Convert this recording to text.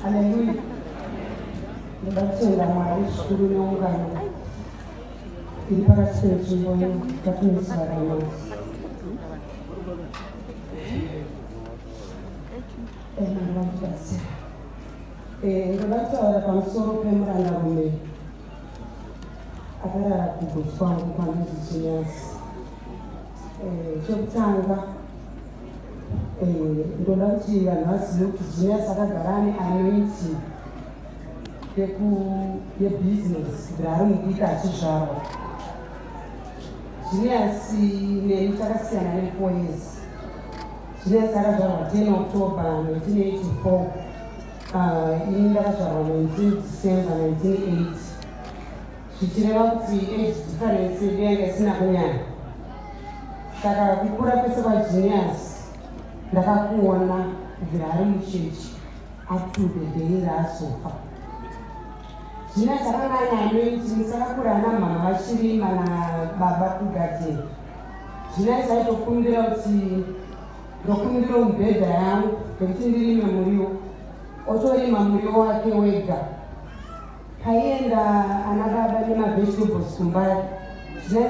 Haleluya. Ndibathenga Mwari zvikuru neungano iri pakati penzvimbo yatinodzara nhasi. Ndoda kutaura pamusoro pemurandarume akarara kugotsi kwangu kwanonzi Chinyasi. Chekutanga ndoda kuti vanhu vazive kuti Chinyasi akagara ane anointing yebusiness kuti ari mudiki achizvarwa. Chinyasi neni takasiyana ne4 years. Chinyasi akazvarwa 10 October 1984. Ini ndakazvarwa 19 December 1980. Zvichireva kuti age difference yedu yanga isina kunyanya. Saka kukura kwese kwaJenius ndakakuona kubvira ari muchechi up to the day raazofa. Jenius akanga ane anointing, sakakura ana mama vachirima nababa kugadheni. Jenius aitokumbira kuti ndokumbira mubhedha yangu kuti ndirime muriwo. Otorima muriwo wake wega. Paienda ana baba nemavegetables kumbari.